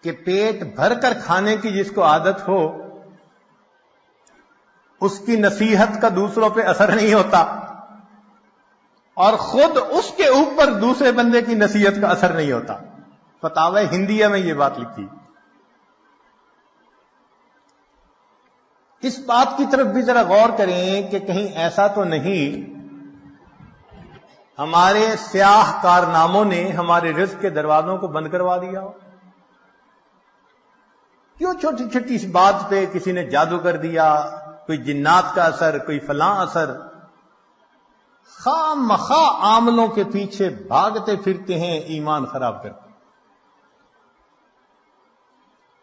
کہ پیٹ بھر کر کھانے کی جس کو عادت ہو اس کی نصیحت کا دوسروں پہ اثر نہیں ہوتا، اور خود اس کے اوپر دوسرے بندے کی نصیحت کا اثر نہیں ہوتا۔ فتاوی ہندیہ میں یہ بات لکھی۔ اس بات کی طرف بھی ذرا غور کریں کہ کہیں ایسا تو نہیں ہمارے سیاہ کارناموں نے ہمارے رزق کے دروازوں کو بند کروا دیا ہو؟ کیوں چھوٹی چھوٹی اس بات پہ کسی نے جادو کر دیا، کوئی جنات کا اثر، کوئی فلاں اثر، خواہ مخواہ عاملوں کے پیچھے بھاگتے پھرتے ہیں، ایمان خراب کرتے ہیں۔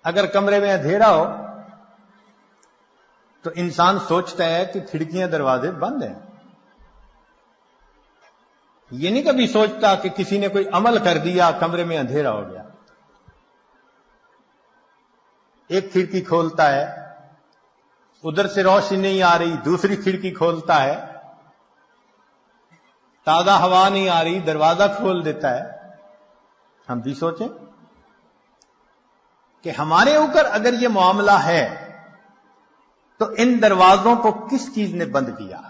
اگر کمرے میں اندھیرا ہو تو انسان سوچتا ہے کہ کھڑکیاں دروازے بند ہیں، یہ نہیں کبھی سوچتا کہ کسی نے کوئی عمل کر دیا، کمرے میں اندھیرا ہو گیا۔ ایک کھڑکی کھولتا ہے، ادھر سے روشنی نہیں آ رہی، دوسری کھڑکی کھولتا ہے، تازہ ہوا نہیں آ رہی، دروازہ کھول دیتا ہے۔ ہم بھی سوچیں کہ ہمارے اوپر اگر یہ معاملہ ہے تو ان دروازوں کو کس چیز نے بند کیا،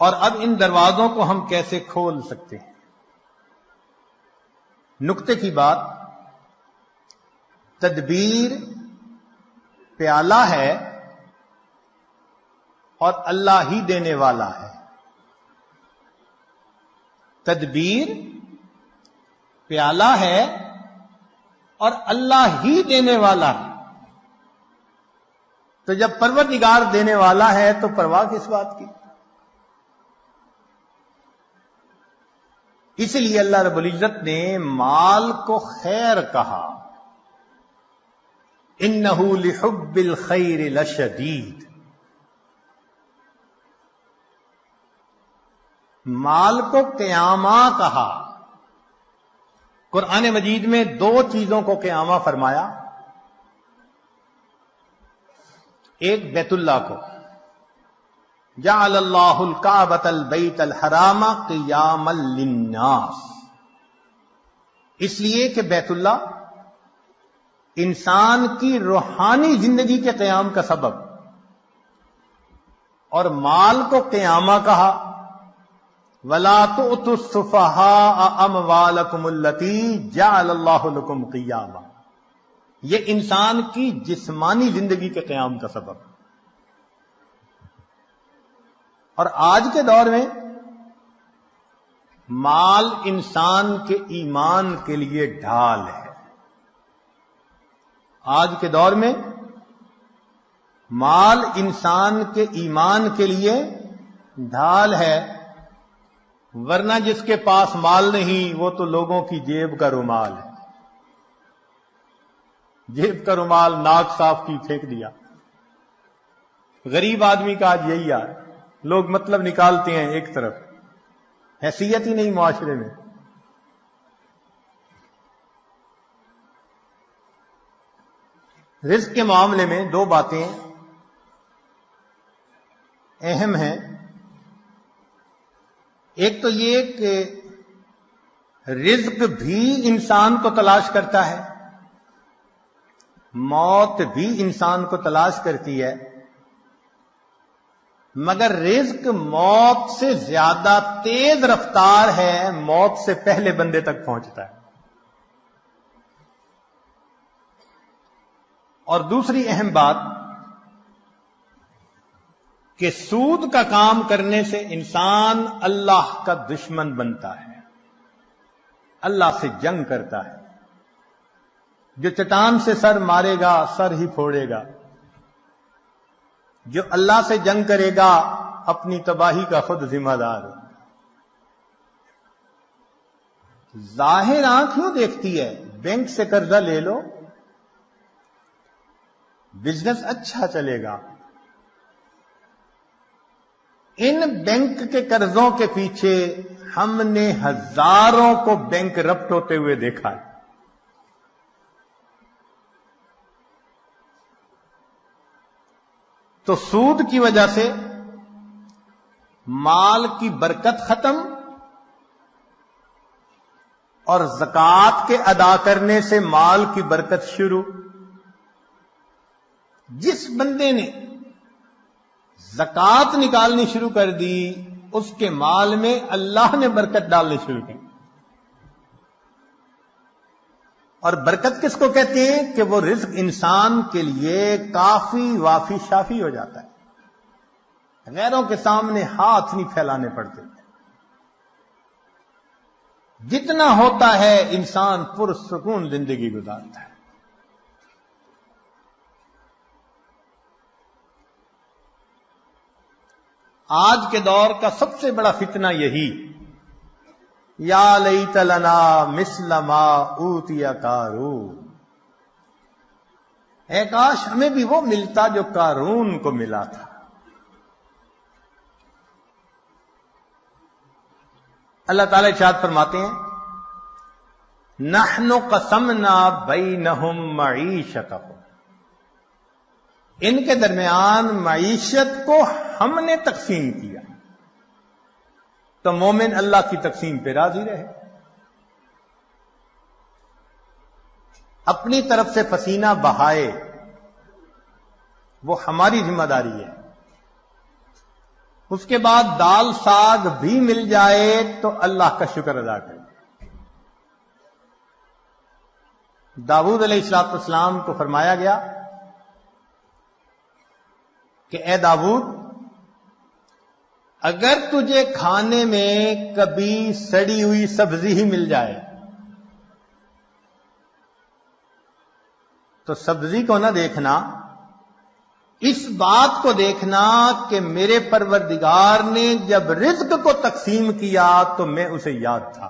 اور اب ان دروازوں کو ہم کیسے کھول سکتے ہیں؟ نقطے کی بات، تدبیر پیالہ ہے اور اللہ ہی دینے والا ہے۔ تدبیر پیالہ ہے اور اللہ ہی دینے والا ہے۔ تو جب پروردگار دینے والا ہے تو پرواہ کس بات کی؟ اس لیے اللہ رب العزت نے مال کو خیر کہا، انہ لحب الخیر لشدید۔ مال کو قیامہ کہا۔ قرآن مجید میں دو چیزوں کو قیامہ فرمایا، ایک بیت اللہ کو، جعل اللہ الکعبۃ البیت الحرام قیاما للناس، اس لیے کہ بیت اللہ انسان کی روحانی زندگی کے قیام کا سبب، اور مال کو قیامہ کہا، وَلَا تُؤْتُوا السُّفَهَاءَ أَمْوَالَكُمُ الَّتِي جَعَلَ اللَّهُ لَكُمْ قِيَامًا، یہ انسان کی جسمانی زندگی کے قیام کا سبب۔ اور آج کے دور میں مال انسان کے ایمان کے لیے ڈھال ہے۔ آج کے دور میں مال انسان کے ایمان کے لیے ڈھال ہے، ورنہ جس کے پاس مال نہیں وہ تو لوگوں کی جیب کا رومال ہے۔ جیب کا رومال ناک صاف کی پھینک دیا۔ غریب آدمی کا آج یہی ہے، لوگ مطلب نکالتے ہیں ایک طرف، حیثیت ہی نہیں معاشرے میں۔ رزق کے معاملے میں دو باتیں اہم ہیں۔ ایک تو یہ کہ رزق بھی انسان کو تلاش کرتا ہے، موت بھی انسان کو تلاش کرتی ہے، مگر رزق موت سے زیادہ تیز رفتار ہے، موت سے پہلے بندے تک پہنچتا ہے۔ اور دوسری اہم بات کہ سود کا کام کرنے سے انسان اللہ کا دشمن بنتا ہے، اللہ سے جنگ کرتا ہے۔ جو چٹان سے سر مارے گا سر ہی پھوڑے گا، جو اللہ سے جنگ کرے گا اپنی تباہی کا خود ذمہ دار ہے۔ ظاہر آنکھ کیوں دیکھتی ہے؟ بینک سے قرضہ لے لو، بزنس اچھا چلے گا۔ ان بینک کے قرضوں کے پیچھے ہم نے ہزاروں کو بینک رپٹ ہوتے ہوئے دیکھا ہے۔ تو سود کی وجہ سے مال کی برکت ختم اور زکوٰۃ کے ادا کرنے سے مال کی برکت شروع. جس بندے نے زکوٰۃ نکالنی شروع کر دی اس کے مال میں اللہ نے برکت ڈالنی شروع کی. اور برکت کس کو کہتے ہیں کہ وہ رزق انسان کے لیے کافی وافی شافی ہو جاتا ہے، غیروں کے سامنے ہاتھ نہیں پھیلانے پڑتے. جتنا ہوتا ہے انسان پرسکون زندگی گزارتا ہے. آج کے دور کا سب سے بڑا فتنہ یہی، یا لیت لنا مثل ما اوتی قارون، اے کاش ہمیں بھی وہ ملتا جو قارون کو ملا تھا. اللہ تعالی ارشاد فرماتے ہیں نحن قسمنا بینہم معیشتہم، ان کے درمیان معیشت کو ہم نے تقسیم کیا. تو مومن اللہ کی تقسیم پہ راضی رہے. اپنی طرف سے پسینہ بہائے وہ ہماری ذمہ داری ہے. اس کے بعد دال ساگ بھی مل جائے تو اللہ کا شکر ادا کرے. داؤد علیہ السلام کو فرمایا گیا کہ اے داؤد، اگر تجھے کھانے میں کبھی سڑی ہوئی سبزی ہی مل جائے تو سبزی کو نہ دیکھنا، اس بات کو دیکھنا کہ میرے پروردگار نے جب رزق کو تقسیم کیا تو میں اسے یاد تھا.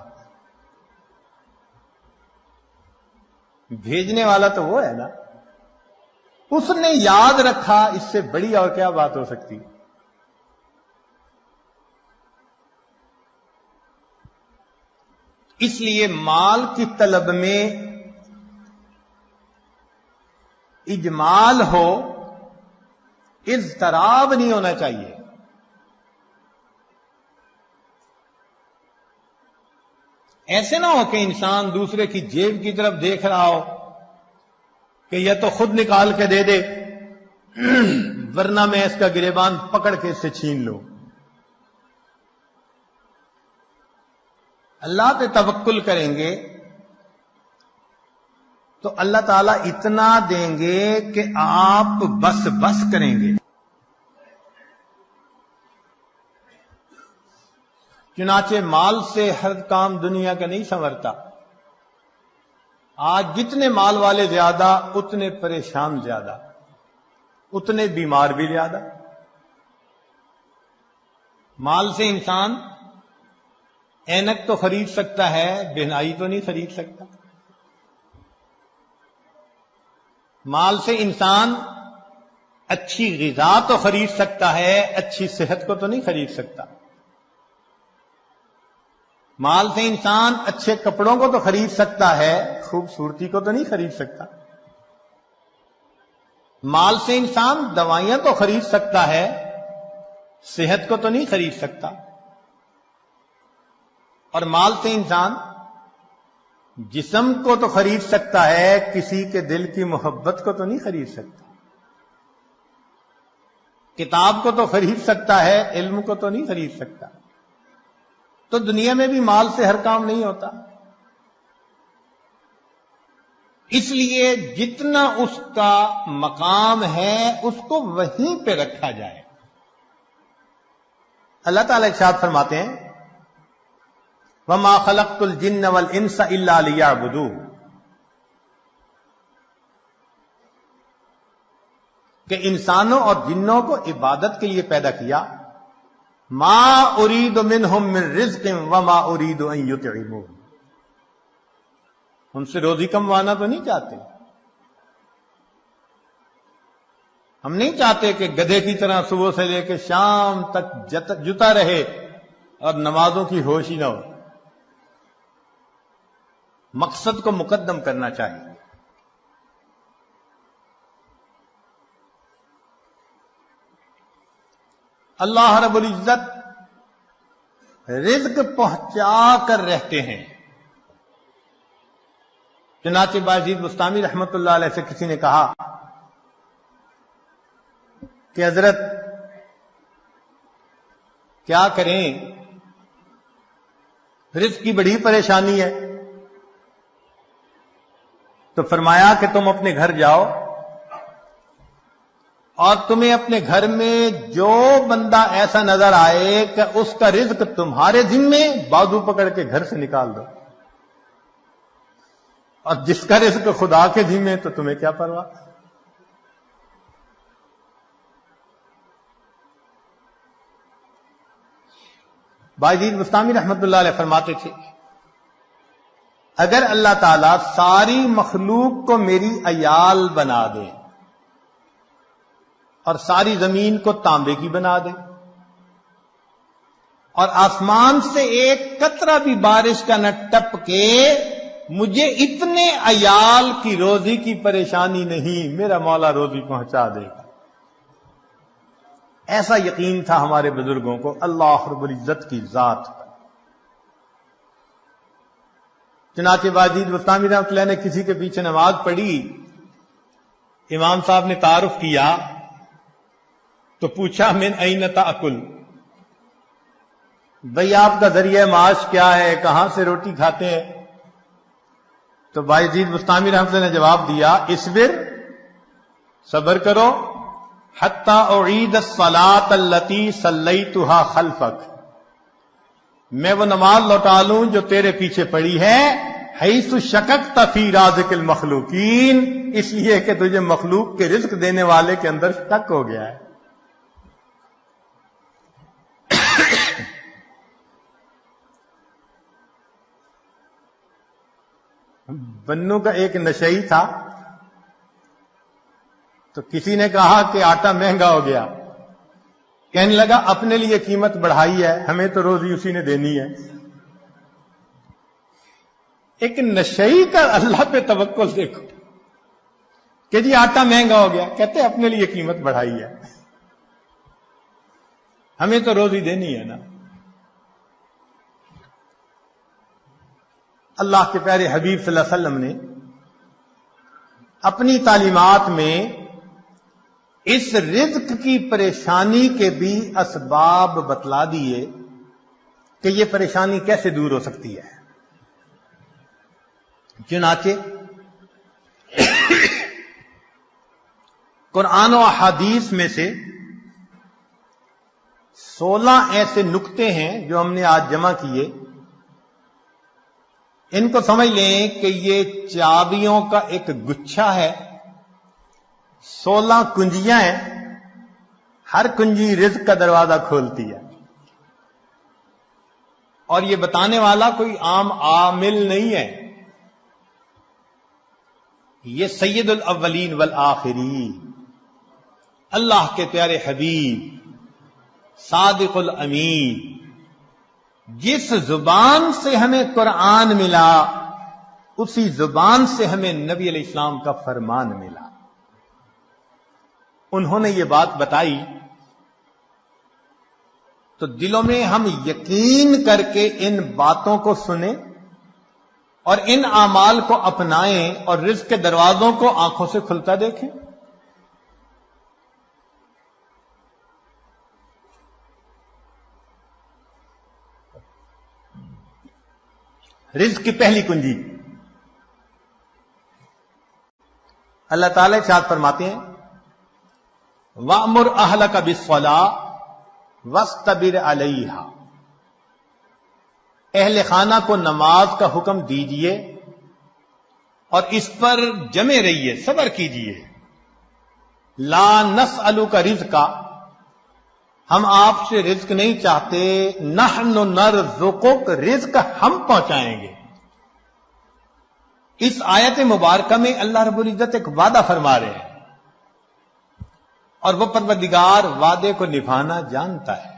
بھیجنے والا تو وہ ہے نا، اس نے یاد رکھا. اس سے بڑی اور کیا بات ہو سکتی؟ اس لیے مال کی طلب میں اجمال ہو، اضطراب نہیں ہونا چاہیے. ایسے نہ ہو کہ انسان دوسرے کی جیب کی طرف دیکھ رہا ہو کہ یا تو خود نکال کے دے دے ورنہ میں اس کا گریبان پکڑ کے اس سے چھین لوں. اللہ پہ توکل کریں گے تو اللہ تعالیٰ اتنا دیں گے کہ آپ بس بس کریں گے. چنانچہ مال سے ہر کام دنیا کا نہیں سنورتا. آج جتنے مال والے زیادہ اتنے پریشان زیادہ، اتنے بیمار بھی زیادہ. مال سے انسان اینک تو خرید سکتا ہے، بہنائی تو نہیں خرید سکتا. مال سے انسان اچھی غذا تو خرید سکتا ہے، اچھی صحت کو تو نہیں خرید سکتا. مال سے انسان اچھے کپڑوں کو تو خرید سکتا ہے، خوبصورتی کو تو نہیں خرید سکتا. مال سے انسان دوائیاں تو خرید سکتا ہے، صحت کو تو نہیں خرید سکتا. اور مال سے انسان جسم کو تو خرید سکتا ہے، کسی کے دل کی محبت کو تو نہیں خرید سکتا. کتاب کو تو خرید سکتا ہے، علم کو تو نہیں خرید سکتا. تو دنیا میں بھی مال سے ہر کام نہیں ہوتا. اس لیے جتنا اس کا مقام ہے اس کو وہیں پہ رکھا جائے. اللہ تعالیٰ ارشاد فرماتے ہیں وَمَا خَلَقْتُ الْجِنَّ وَالْإِنسَ إِلَّا لِيَعْبُدُونِ، کہ انسانوں اور جنوں کو عبادت کے لیے پیدا کیا. ما اريد منهم من رزق وما اريد ان يطعمون، ان سے روزی کموانا تو نہیں چاہتے. ہم نہیں چاہتے کہ گدھے کی طرح صبح سے لے کے شام تک جتا رہے اور نمازوں کی ہوش ہی نہ ہو. مقصد کو مقدم کرنا چاہیے. اللہ رب العزت رزق پہنچا کر رہتے ہیں. چنانچہ باجید بستامی رحمت اللہ علیہ سے کسی نے کہا کہ حضرت کیا کریں، رزق کی بڑی پریشانی ہے. تو فرمایا کہ تم اپنے گھر جاؤ اور تمہیں اپنے گھر میں جو بندہ ایسا نظر آئے کہ اس کا رزق تمہارے ذمے، بازو پکڑ کے گھر سے نکال دو، اور جس کا رزق خدا کے ذمے تو تمہیں کیا پرواہ. باجید بستامی رحمت اللہ علیہ فرماتے تھے اگر اللہ تعالیٰ ساری مخلوق کو میری عیال بنا دے اور ساری زمین کو تانبے کی بنا دے اور آسمان سے ایک قطرہ بھی بارش کا نہ ٹپ کے، مجھے اتنے عیال کی روزی کی پریشانی نہیں، میرا مولا روزی پہنچا دے گا. ایسا یقین تھا ہمارے بزرگوں کو اللہ رب العزت کی ذات پر. چنانچہ باجید بستامی رحمۃ اللہ نے کسی کے پیچھے نماز پڑھی، امام صاحب نے تعارف کیا تو پوچھا من این تاکل، بھئی آپ کا ذریعہ معاش کیا ہے، کہاں سے روٹی کھاتے ہیں؟ تو باجید بستامی رحمۃ اللہ نے جواب دیا اصبر، صبر کرو، حتی اعید الصلاۃ التی صلیتها خلفک، میں وہ نماز لوٹا لوں جو تیرے پیچھے پڑی ہے، حیث شککت فی رازق المخلوقین، اس لیے کہ تجھے مخلوق کے رزق دینے والے کے اندر شک ہو گیا ہے. بنو کا ایک نشئی تھا، تو کسی نے کہا کہ آٹا مہنگا ہو گیا، کہنے لگا اپنے لیے قیمت بڑھائی ہے، ہمیں تو روزی اسی نے دینی ہے. ایک نشئی کا اللہ پہ توکل دیکھو کہ جی آٹا مہنگا ہو گیا، کہتے اپنے لیے قیمت بڑھائی ہے، ہمیں تو روزی دینی ہے نا. اللہ کے پیارے حبیب صلی اللہ علیہ وسلم نے اپنی تعلیمات میں اس رزق کی پریشانی کے بھی اسباب بتلا دیے کہ یہ پریشانی کیسے دور ہو سکتی ہے. چنانچہ قرآن و احادیث میں سے 16 ایسے نکتے ہیں جو ہم نے آج جمع کیے. ان کو سمجھ لیں کہ یہ چابیوں کا ایک گچھا ہے، 16 کنجیاں ہیں، ہر کنجی رزق کا دروازہ کھولتی ہے. اور یہ بتانے والا کوئی عام عامل نہیں ہے، یہ سید الاولین والآخرین اللہ کے پیارے حبیب صادق الامین، جس زبان سے ہمیں قرآن ملا اسی زبان سے ہمیں نبی علیہ السلام کا فرمان ملا. انہوں نے یہ بات بتائی تو دلوں میں ہم یقین کر کے ان باتوں کو سنیں اور ان اعمال کو اپنائیں اور رزق کے دروازوں کو آنکھوں سے کھلتا دیکھیں. رزق کی پہلی کنجی اللہ تعالی ارشاد فرماتے ہیں وَأْمُرْ أَهْلَكَ بِالصَّلَاةِ وَاسْتَبِرْ عَلَيْهَا، اہل خانہ کو نماز کا حکم دیجئے اور اس پر جمے رہیے، صبر کیجئے. لا نسألک رزقا، ہم آپ سے رزق نہیں چاہتے، نحن نرزقک، رزق ہم پہنچائیں گے. اس آیت مبارکہ میں اللہ رب العزت ایک وعدہ فرما رہے ہیں اور وہ پروردگار وعدے کو نبھانا جانتا ہے.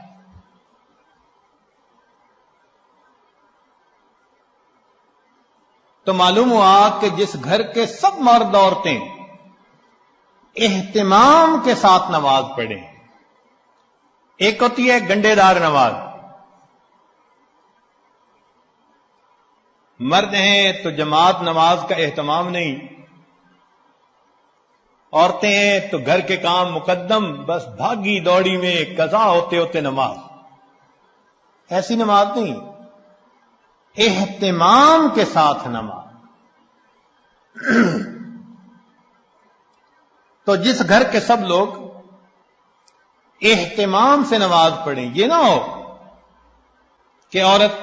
تو معلوم ہوا کہ جس گھر کے سب مرد عورتیں اہتمام کے ساتھ نماز پڑھیں، ایک ہوتی ہے گنڈے دار نماز، مرد ہیں تو جماعت نماز کا اہتمام نہیں، عورتیں ہیں تو گھر کے کام مقدم، بس بھاگی دوڑی میں قضا ہوتے ہوتے نماز. ایسی نماز نہیں، اہتمام کے ساتھ نماز. تو جس گھر کے سب لوگ اہتمام سے نماز پڑھیں، یہ نہ ہو کہ عورت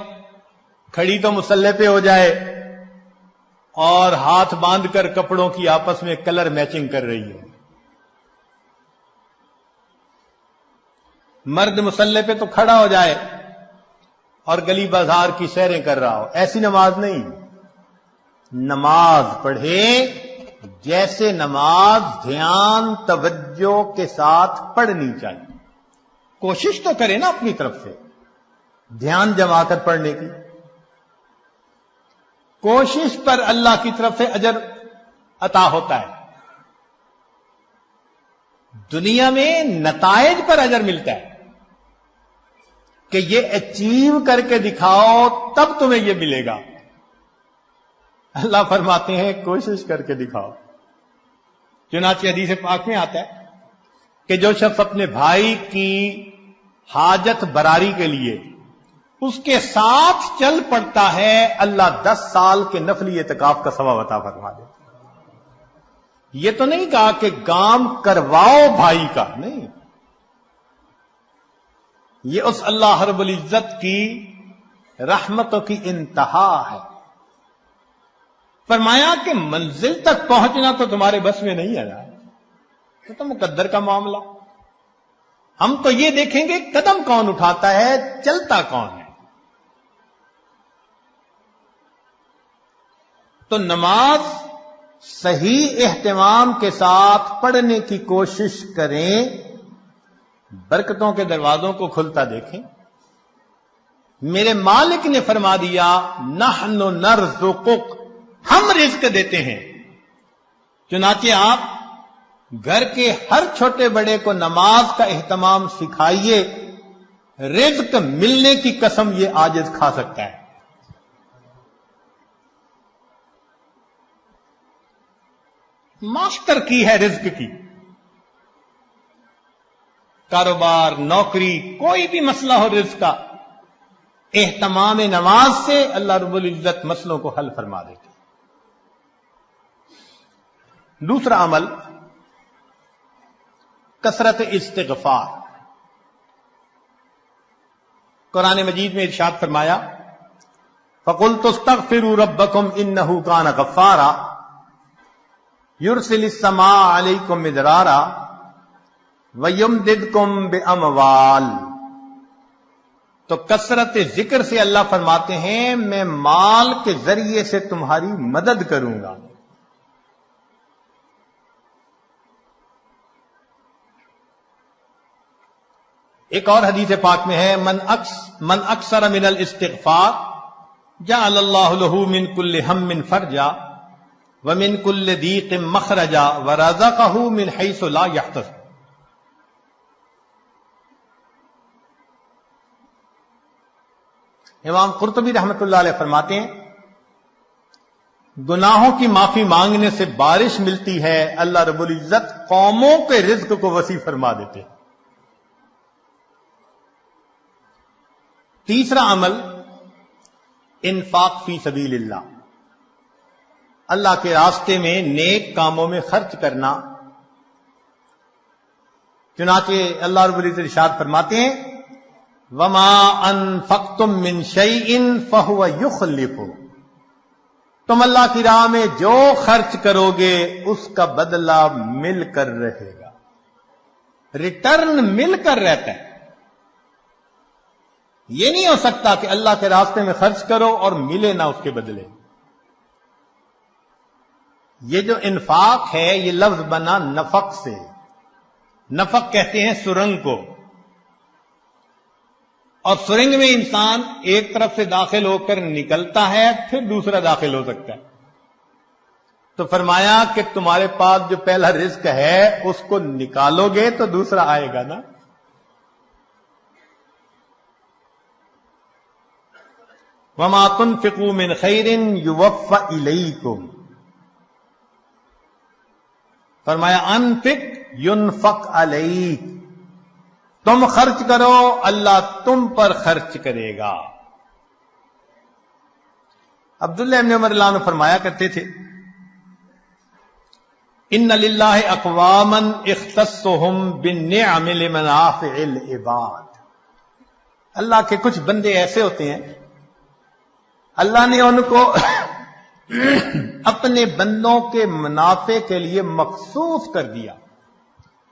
کھڑی تو مصلی پہ ہو جائے اور ہاتھ باندھ کر کپڑوں کی آپس میں کلر میچنگ کر رہی ہو. مرد مصلی پہ تو کھڑا ہو جائے اور گلی بازار کی سیریں کر رہا ہو. ایسی نماز نہیں. نماز پڑھے جیسے نماز دھیان توجہ کے ساتھ پڑھنی چاہیے. کوشش تو کرے نا اپنی طرف سے دھیان جما کر پڑھنے کی. کوشش پر اللہ کی طرف سے اجر عطا ہوتا ہے. دنیا میں نتائج پر اجر ملتا ہے کہ یہ اچیو کر کے دکھاؤ تب تمہیں یہ ملے گا. اللہ فرماتے ہیں کوشش کر کے دکھاؤ. چنانچہ حدیث پاک میں آتا ہے کہ جو شخص اپنے بھائی کی حاجت براری کے لیے اس کے ساتھ چل پڑتا ہے، اللہ 10 سال کے نفلی اعتکاف کا ثواب عطا فرما دے. یہ تو نہیں کہا کہ کام کرواؤ بھائی کا، نہیں. یہ اس اللہ رب العزت کی رحمتوں کی انتہا ہے. فرمایا کہ منزل تک پہنچنا تو تمہارے بس میں نہیں ہے نا، تو مقدر کا معاملہ. ہم تو یہ دیکھیں گے قدم کون اٹھاتا ہے، چلتا کون ہے. تو نماز صحیح اہتمام کے ساتھ پڑھنے کی کوشش کریں، برکتوں کے دروازوں کو کھلتا دیکھیں. میرے مالک نے فرما دیا نحن نرزقک، ہم رزق دیتے ہیں. چنانچہ آپ گھر کے ہر چھوٹے بڑے کو نماز کا اہتمام سکھائیے، رزق ملنے کی قسم یہ عاجز کھا سکتا ہے. ماسٹر کی ہے رزق کی. کاروبار، نوکری، کوئی بھی مسئلہ ہو رزق کا، اہتمام نماز سے اللہ رب العزت مسئلوں کو حل فرما دیتے. دوسرا عمل کثرت استغفار. قرآن مجید میں ارشاد فرمایا فَقُلْتُ اسْتَغْفِرُوا رَبَّكُمْ إِنَّهُ كَانَ غَفَّارًا يُرْسِلِ السَّمَاءَ عَلَيْكُمْ مِدْرَارًا وَيُمْدِدْكُمْ بِأَمْوَالٍ. تو کثرت ذکر سے اللہ فرماتے ہیں میں مال کے ذریعے سے تمہاری مدد کروں گا. ایک اور حدیث پاک میں ہے من اکثر من الاستغفار جعل اللہ له من كل هم فرجا ومن كل ضيق مخرجا ورزقه من حيث لا يحتسب. امام قرطبی رحمۃ اللہ علیہ فرماتے ہیں گناہوں کی معافی مانگنے سے بارش ملتی ہے، اللہ رب العزت قوموں کے رزق کو وسیع فرما دیتے ہیں. تیسرا عمل انفاق فی سبیل اللہ، اللہ کے راستے میں نیک کاموں میں خرچ کرنا. چنانچہ اللہ رب العزت ارشاد فرماتے ہیں وما انفقتم من شیء فهو یخلفہ. تم اللہ کی راہ میں جو خرچ کرو گے اس کا بدلہ مل کر رہے گا، ریٹرن مل کر رہتا ہے. یہ نہیں ہو سکتا کہ اللہ کے راستے میں خرچ کرو اور ملے نہ اس کے بدلے. یہ جو انفاق ہے یہ لفظ بنا نفق سے. نفق کہتے ہیں سرنگ کو، اور سرنگ میں انسان ایک طرف سے داخل ہو کر نکلتا ہے پھر دوسرا داخل ہو سکتا ہے. تو فرمایا کہ تمہارے پاس جو پہلا رزق ہے اس کو نکالو گے تو دوسرا آئے گا نا. وما تنفقوا من خیر یوفى الیکم، فرمایا انفق ينفق علیک، تم خرچ کرو اللہ تم پر خرچ کرے گا۔ عبداللہ ابن عمر اللہ عنہ فرمایا کرتے تھے ان للہ اقواما اختصهم بالنعم لمنافع العباد، اللہ کے کچھ بندے ایسے ہوتے ہیں اللہ نے ان کو اپنے بندوں کے منافع کے لیے مخصوص کر دیا،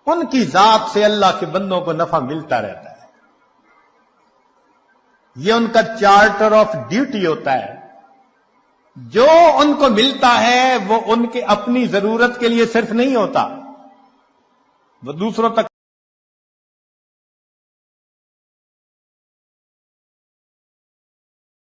ان کی ذات سے اللہ کے بندوں کو نفع ملتا رہتا ہے، یہ ان کا چارٹر آف ڈیوٹی ہوتا ہے، جو ان کو ملتا ہے وہ ان کے اپنی ضرورت کے لیے صرف نہیں ہوتا، وہ دوسروں تک